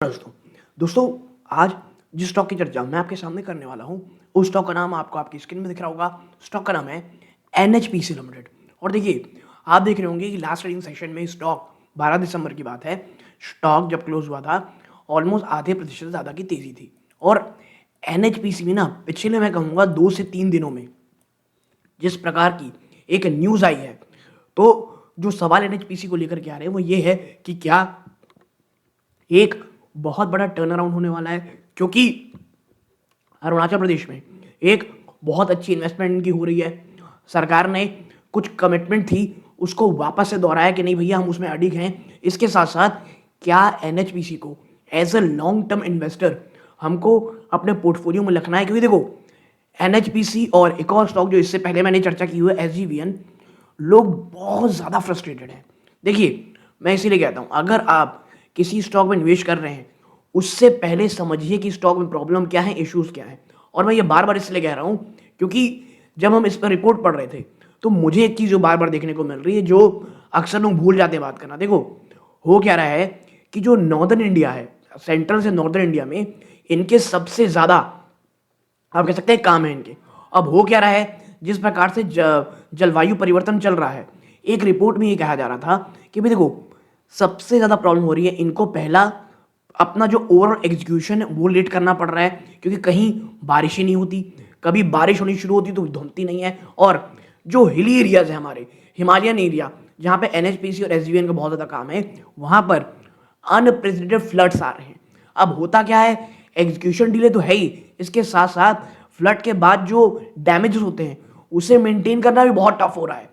दोस्तों दोस्तों आज जिस स्टॉक की चर्चा मैं आपके सामने करने वाला हूं उस स्टॉक का नाम आपको आपकी स्क्रीन में दिख रहा होगा। स्टॉक का नाम है एनएचपीसी लिमिटेड। और देखिए, आप देख रहे होंगे कि लास्ट ट्रेडिंग सेशन में स्टॉक 12 दिसंबर की बात है, स्टॉक जब क्लोज हुआ था ऑलमोस्ट आधे प्रतिशत से ज़्यादा की तेज़ी थी। और एनएचपीसी में ना पिछले मैं कहूँगा 2 से 3 दिनों में जिस प्रकार की एक न्यूज़ आई है, तो जो सवाल एनएचपीसी को लेकर के आ रहे हैं वो ये है कि क्या एक बहुत बड़ा टर्न अराउंड होने वाला है, क्योंकि अरुणाचल प्रदेश में एक बहुत अच्छी इन्वेस्टमेंट इनकी हो रही है। सरकार ने कुछ कमिटमेंट थी उसको वापस से दोहराया कि नहीं भैया हम उसमें अडिग हैं। इसके साथ साथ क्या एनएचपीसी को as a long term investor हमको अपने पोर्टफोलियो में रखना है, क्योंकि देखो एनएचपीसी और एक और स्टॉक जो इससे पहले मैंने चर्चा की हुई है एसजीवीएन, लोग बहुत ज़्यादा फ्रस्ट्रेटेड हैं। देखिए, मैं इसीलिए कहता हूँ अगर आप किसी स्टॉक में निवेश कर रहे हैं उससे पहले समझिए कि स्टॉक में प्रॉब्लम क्या है, इश्यूज क्या है। और मैं ये बार बार इसलिए कह रहा हूँ क्योंकि जब हम इस पर रिपोर्ट पढ़ रहे थे तो मुझे एक चीज़ जो बार बार देखने को मिल रही है, जो अक्सर लोग भूल जाते हैं बात करना। देखो, हो क्या रहा है कि जो नॉर्दर्न इंडिया है, सेंट्रल से नॉर्दर्न इंडिया में इनके सबसे ज़्यादा आप कह सकते हैं काम है इनके। अब हो क्या रहा है, जिस प्रकार से जलवायु परिवर्तन चल रहा है, एक रिपोर्ट में ये कहा जा रहा था कि भाई देखो सबसे ज़्यादा प्रॉब्लम हो रही है इनको। पहला, अपना जो ओवरऑल एग्जीक्यूशन है वो लेट करना पड़ रहा है, क्योंकि कहीं बारिश ही नहीं होती, कभी बारिश होनी शुरू होती तो धुमती नहीं है। और जो हिली एरियाज है हमारे हिमालयन एरिया जहाँ पे एनएचपीसी और एसजीवीएन का बहुत ज़्यादा काम है, वहाँ पर अनप्रेसिडेंटेड फ्लड्स आ रहे हैं। अब होता क्या है, एग्जीक्यूशन डिले तो है ही, इसके साथ साथ फ्लड के बाद जो डैमेजेस होते हैं उसे मेंटेन करना भी बहुत टफ हो रहा है।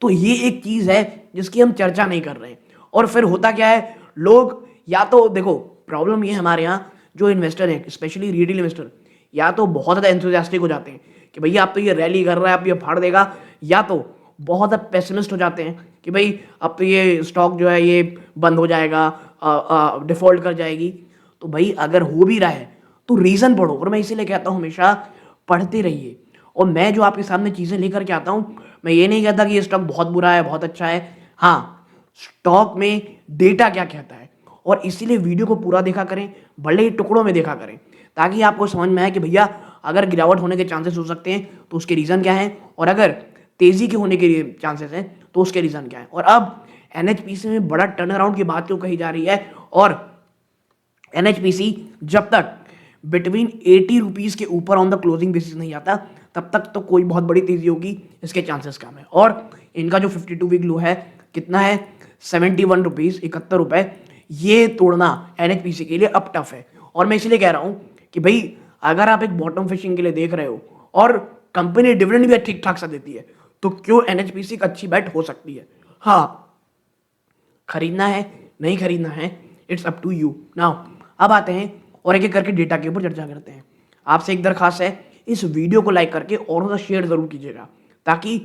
तो ये एक चीज़ है जिसकी हम चर्चा नहीं कर रहे हैं। और फिर होता क्या है, लोग या तो देखो प्रॉब्लम ये हमारे यहाँ जो इन्वेस्टर हैं स्पेशली रिटेल इन्वेस्टर, या तो बहुत ज़्यादा एंथुसियास्टिक हो जाते हैं कि भैया अब तो ये रैली कर रहा है अब ये फाड़ देगा, या तो बहुत ज़्यादा पेसिमिस्ट हो जाते हैं कि भाई अब तो ये स्टॉक जो है ये बंद हो जाएगा, डिफॉल्ट कर जाएगी। तो भाई अगर हो भी रहा है तो रीज़न पढ़ो। और मैं इसीलिए कहता हूँ हमेशा पढ़ते रहिए। और मैं जो आपके सामने चीज़ें लेकर के आता हूँ, मैं ये नहीं कहता कि ये स्टॉक बहुत बुरा है बहुत अच्छा है। हाँ, स्टॉक में डेटा क्या कहता है, और इसीलिए वीडियो को पूरा देखा करें, भले ही टुकड़ों में देखा करें, ताकि आपको समझ में आए कि भैया अगर गिरावट होने के चांसेस हो सकते हैं तो उसके रीज़न क्या है, और अगर तेज़ी के होने के चांसेस हैं तो उसके रीज़न क्या है। और अब एनएचपीसी में बड़ा टर्न अराउंड की बात क्यों कही जा रही है, और एनएचपीसी जब तक बिटवीन 80 रुपीज़ के ऊपर ऑन द क्लोजिंग बेसिस नहीं आता तब तक तो कोई बहुत बड़ी तेज़ी होगी इसके चांसेस कम है। और इनका जो 52 वीक लो है कितना है, 71 रुपीज़ 71 रुपये, ये तोड़ना एनएचपीसी के लिए अब टफ है। और मैं इसलिए कह रहा हूँ कि भाई अगर आप एक बॉटम फिशिंग के लिए देख रहे हो और कंपनी डिविडेंड भी ठीक ठाक सा देती है तो क्यों एनएचपीसी एक अच्छी बैट हो सकती है। हाँ, खरीदना है नहीं खरीदना है it's up to you. Now अब आते हैं और एक एक करके डेटा के ऊपर चर्चा करते हैं। आपसे एक दरखास्त है, इस वीडियो को लाइक करके और ज़्यादा शेयर ज़रूर कीजिएगा, ताकि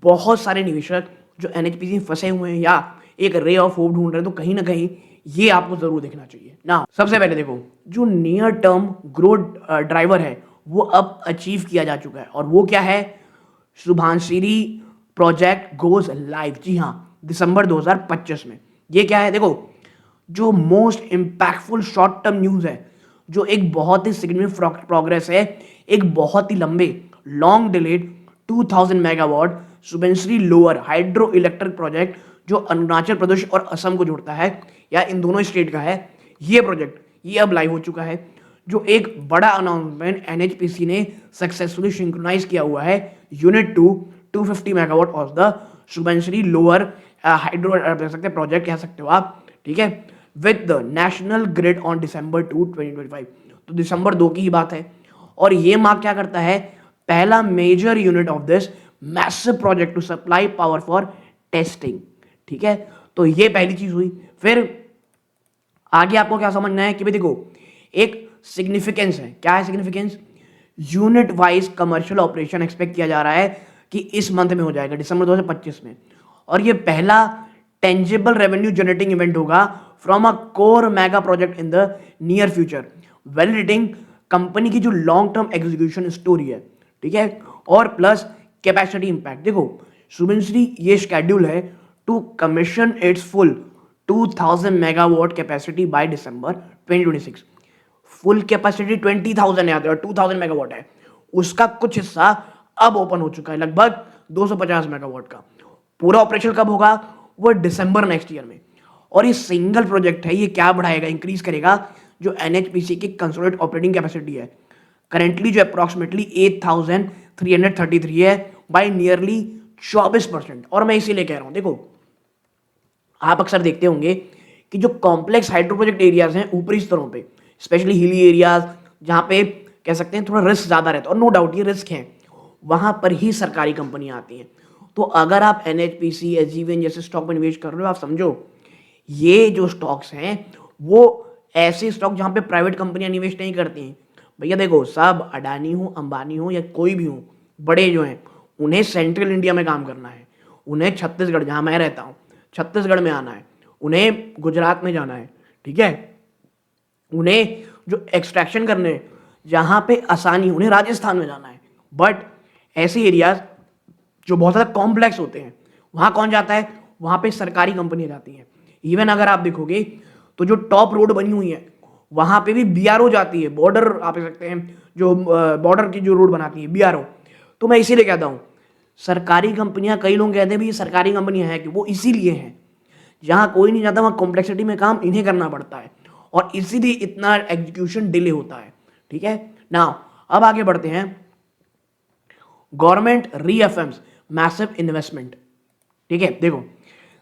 बहुत सारे निवेशक जो एनएचपीसी में फंसे हुए हैं या एक रे ऑफ होप ढूंढ रहे हैं, तो कहीं ना कहीं ये आपको ज़रूर देखना चाहिए ना। सबसे पहले देखो, जो नियर टर्म ग्रोथ ड्राइवर है वो अब अचीव किया जा चुका है, और वो क्या है, शुभांश्री प्रोजेक्ट गोज लाइव। जी हाँ, दिसंबर 2025 में। ये क्या है, देखो जो most impactful short term news है, जो एक बहुत ही सिग्निफिकेंट प्रोग्रेस है, एक बहुत ही लंबे long delayed 2000 megawatt Subansiri lower hydro electric project जो अरुणाचल प्रदेश और असम को जोड़ता है, या इन दोनों स्टेट का है, ये प्रोजेक्ट ये अब लाइव हो चुका है। जो एक बड़ा अनाउंसमेंट एनएचपीसी ने सक्सेसफुली सिंक्रोनाइज किया हुआ है unit 2 250 megawatt of the Subansiri lower hydro कह सकते हैं प्रोजेक्ट कह सकते हो आप, ठीक है, with the national grid on December 2 2025। तो दिसंबर 2 की ही बात है। और ये मार्क क्या करता है, पहला major unit of this massive project to supply power for testing. ठीक है, तो ये पहली चीज हुई। फिर आगे आपको क्या समझना है कि भाई देखो एक सिग्निफिकेंस है। क्या है significance, unit wise commercial operation expect किया जा रहा है कि इस मंथ में हो जाएगा, दिसंबर 2025 में। और ये पहला टेंजिबल रेवेन्यू जनरेटिंग इवेंट होगा from a core mega project in the near future, validating company की जो लॉन्ग टर्म एग्जीक्यूशन स्टोरी है। ठीक है, और प्लस कैपेसिटी इंपैक्ट। देखो सुबनश्री ये शेड्यूल है to commission its full 2000 megawatt capacity by December 2026। Full capacity 20,000 है और 2,000 मेगावाट है, उसका कुछ हिस्सा अब ओपन हो चुका है, लगभग 250 मेगावाट का। पूरा ऑपरेशन कब होगा? वो दिसंबर नेक्स्ट ईयर में। और ये सिंगल प्रोजेक्ट है, ये क्या बढ़ाएगा, इंक्रीज करेगा जो एनएचपीसी की कंसोलिडेटेड ऑपरेटिंग कैपेसिटी है, करेंटली जो अप्रॉक्सिमेटली 8,333 है, बाय नियरली 24%। और मैं इसीलिए कह रहा हूं, देखो आप अक्सर देखते होंगे कि जो कॉम्प्लेक्स हाइड्रो प्रोजेक्ट एरियाज हैं ऊपरी स्तरों पे, स्पेशली हिली एरियाज, जहां पे कह सकते हैं थोड़ा रिस्क ज्यादा रहता है, और नो डाउट ये रिस्क है, वहां पर ही सरकारी कंपनियां आती हैं। तो अगर आप एनएचपीसी, एसजीवीएन जैसे स्टॉक में निवेश कर रहे हो, आप समझो ये जो स्टॉक्स हैं वो ऐसे स्टॉक जहां पे प्राइवेट कंपनियां निवेश नहीं करती हैं। भैया देखो, सब अडानी हो, अंबानी हो या कोई भी हो, बड़े जो हैं उन्हें सेंट्रल इंडिया में काम करना है, उन्हें छत्तीसगढ़ जहां मैं रहता हूं छत्तीसगढ़ में आना है, उन्हें गुजरात में जाना है, ठीक है, उन्हें जो एक्सट्रैक्शन करने जहां पे आसानी, उन्हें राजस्थान में जाना है। बट ऐसे एरियाज जो बहुत ज़्यादा कॉम्प्लेक्स होते हैं वहां कौन जाता है? वहां पे सरकारी कंपनियां जाती हैं। इवन अगर आप देखोगे तो जो टॉप रोड बनी हुई है वहां पे भी बीआरओ जाती है, बॉर्डर आप देख सकते हैं, जो बॉर्डर की जो रोड बनाती है बीआरओ। तो मैं इसीलिए कहता हूं सरकारी कंपनियां, कई लोग कहते हैं भी ये सरकारी कंपनियां हैं, कि वो इसीलिए हैं जहां कोई नहीं जाता, वहां कॉम्प्लेक्सिटी में काम इन्हें करना पड़ता है और इसीलिए इतना एग्जीक्यूशन डिले होता है। ठीक है ना, अब आगे बढ़ते हैं। Government रीअफर्म्स massive investment. ठीक है, देखो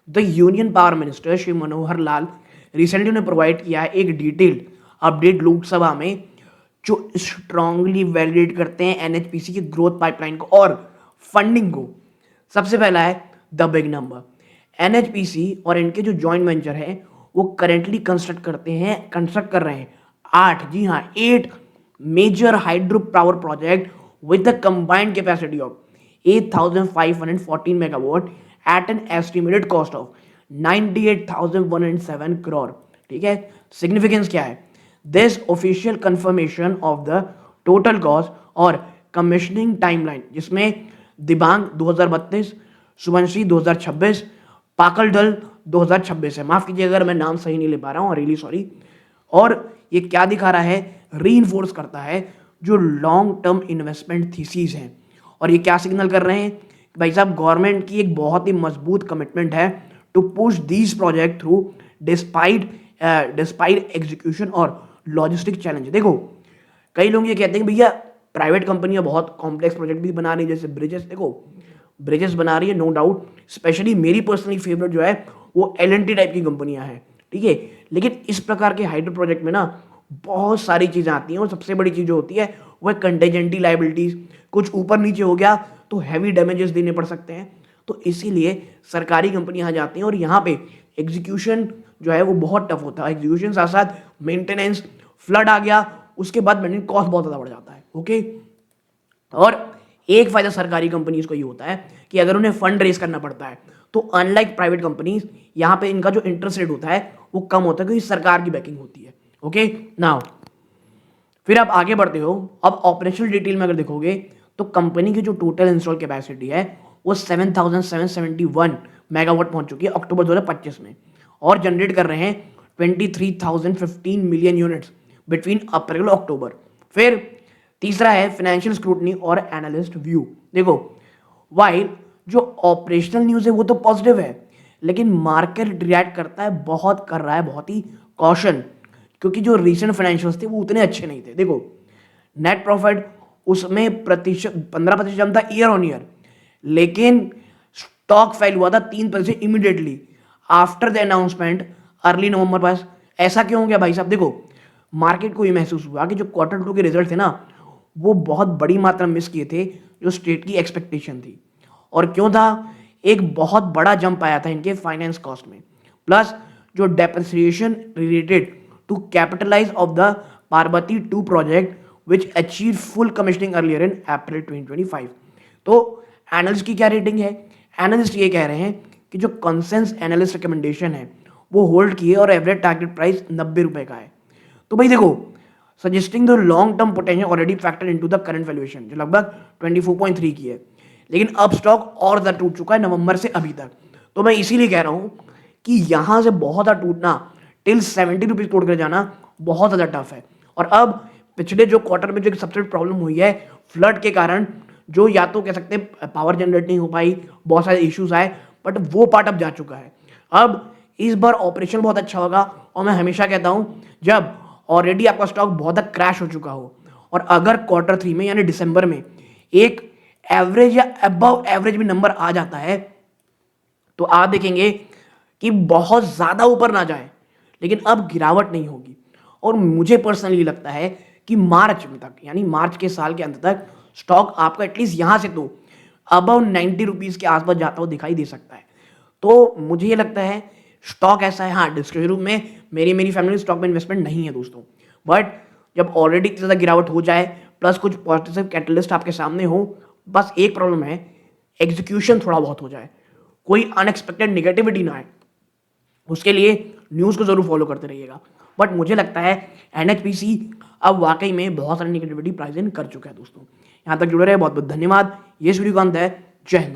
the union power minister Shri Manohar Lal recently ने प्रोवाइड किया है एक डिटेल्ड अपडेट लोकसभा में, जो स्ट्रांगली वैलिडेट करते हैं एनएचपीसी की ग्रोथ पाइपलाइन को और फंडिंग को। सबसे पहला है द बिग नंबर। एनएचपीसी और इनके जो जॉइंट वेंचर है वो करेंटली कंस्ट्रक्ट कर रहे हैं 8, जी हाँ 8 major hydro power project with a combined capacity of 8,514 megawatt at an estimated cost of 98,107 crore। ठीक है, सिग्निफिकेंस क्या है? This official confirmation of the total cost और कमिश्निंग टाइमलाइन, जिसमें दिबांग 2032, सुबनश्री 2026, पाकलडल 2026 है। माफ कीजिए अगर मैं नाम सही नहीं ले पा रहा हूँ, रियली सॉरी। और ये क्या दिखा रहा है? रीइंफोर्स करता है जो लॉन्ग टर्म इन्वेस्टमेंट थीसिस हैं। और ये क्या सिग्नल कर रहे हैं कि भाई साहब गवर्नमेंट की एक बहुत ही मजबूत कमिटमेंट है to push these project through despite execution और लॉजिस्टिक चैलेंज। देखो कई लोग ये कहते हैं कि भैया प्राइवेट कंपनियां बहुत कॉम्प्लेक्स प्रोजेक्ट भी बना रही है, जैसे ब्रिजेस। देखो ब्रिजेस बना रही है, नो डाउट, स्पेशली मेरी पर्सनली फेवरेट जो है वो एलएनटी टाइप की कंपनियां हैं, ठीक है। लेकिन इस प्रकार के हाइड्रो प्रोजेक्ट में ना बहुत सारी चीजें आती हैं, और सबसे बड़ी चीज जो होती है वो है कंटेजेंटी लाइबिलिटीज। कुछ ऊपर नीचे हो गया तो हैवी डैमेजेस देने पड़ सकते हैं। तो इसीलिए सरकारी कंपनी यहाँ जाती हैं और यहाँ पे एग्जीक्यूशन जो है वो बहुत टफ होता है। एग्जीक्यूशन साथ साथ मेंटेनेंस, फ्लड आ गया उसके बाद मेंटेनेंस कॉस्ट बहुत ज़्यादा बढ़ जाता है। ओके, और एक फायदा सरकारी कंपनीज को ये होता है कि अगर उन्हें फंड रेज करना पड़ता है तो अनलाइक प्राइवेट कंपनीज, यहाँ पे इनका जो इंटरेस्ट रेट होता है वो कम होता है क्योंकि सरकार की बैकिंग होती है। ओके नाउ फिर आप आगे बढ़ते हो। अब ऑपरेशनल डिटेल में अगर देखोगे तो कंपनी की जो टोटल इंस्टॉल कैपेसिटी है वो 7,771 मेगावाट पहुंच चुकी है अक्टूबर 2025 में, और जनरेट कर रहे हैं 23,015 मिलियन यूनिट्स बिटवीन अप्रैल और अक्टूबर। फिर तीसरा है फाइनेंशियल स्क्रूटनी और एनालिस्ट व्यू। देखो वाइल जो ऑपरेशनल न्यूज़ है वो तो पॉजिटिव है, लेकिन मार्केट रिएक्ट करता है, बहुत कर रहा है, बहुत ही कॉशन, क्योंकि जो रीसेंट फाइनेंशियल्स थे वो उतने अच्छे नहीं थे। देखो नेट प्रॉफिट उसमें 15% था ईयर ऑन ईयर, लेकिन स्टॉक फेल हुआ था 3% immediately after the announcement early November पास। ऐसा क्यों हो गया भाई साहब? देखो मार्केट को ये महसूस हुआ कि जो Q2 के रिजल्ट थे ना वो बहुत बड़ी मात्रा में मिस किए थे जो स्टेट की एक्सपेक्टेशन थी। और क्यों था? एक बहुत बड़ा जंप आया था इनके फाइनेंस कॉस्ट में, प्लस जो depreciation related to capitalise of the Parbati 2 project which achieve full commissioning earlier in April 2025। तो एनालिस्ट की क्या रेटिंग है? एनालिस्ट ये कह रहे हैं कि जो कंसेंस एनालिस्ट रिकमेंडेशन है वो होल्ड की है और एवरेज टारगेट प्राइस 90 रुपए का है। तो भाई देखो suggesting the long term potential already factor into the current valuation जो लगभग 24.3 की है, लेकिन अब स्टॉक और ज़्यादा टूट चुका है नवंबर से अभी तक। तो मैं इसीलिए कह रहा हूं कि यहां से बहुत ज़्यादा टूटना टिल 70 रुपीज तोड़ कर जाना बहुत ज़्यादा टफ है। और अब पिछले जो क्वार्टर में जो सबसे बड़ी प्रॉब्लम हुई है फ्लड के कारण, जो या तो कह सकते हैं पावर जनरेट नहीं हो पाई, बहुत सारे इश्यूज आए, बट वो पार्ट अब जा चुका है। अब इस बार ऑपरेशन बहुत अच्छा होगा। और मैं हमेशा कहता हूँ, जब ऑलरेडी आपका स्टॉक बहुत ज़्यादा क्रैश हो चुका हो और अगर क्वार्टर 3 में यानी दिसंबर में एक एवरेज या अबव एवरेज भी नंबर आ जाता है, तो आप देखेंगे कि बहुत ज़्यादा ऊपर ना जाए, लेकिन अब गिरावट नहीं होगी। और मुझे पर्सनली लगता है कि मार्च में तक, यानी मार्च के साल के अंत तक, स्टॉक आपका एटलीस्ट यहाँ से तो अबव 90 रुपीज़ के आसपास जाता हुआ दिखाई दे सकता है। तो मुझे ये लगता है स्टॉक ऐसा है, हाँ डिस्क्रिप्शन रूप में मेरी फैमिली स्टॉक में इन्वेस्टमेंट नहीं है दोस्तों, बट जब ऑलरेडी इतनी ज़्यादा गिरावट हो जाए प्लस कुछ पॉजिटिव कैटलिस्ट आपके सामने हो, बस एक प्रॉब्लम है, एग्जीक्यूशन थोड़ा बहुत हो जाए, कोई अनएक्सपेक्टेड नेगेटिविटी ना आए, उसके लिए न्यूज़ को ज़रूर फॉलो करते रहिएगा। बट मुझे लगता है एनएचपीसी अब वाकई में बहुत सारी नेगेटिविटी प्राइस इन कर चुका है दोस्तों। यहाँ तक जुड़े रहे, बहुत बहुत धन्यवाद। ये वीडियो का अंत है। जय हिंद।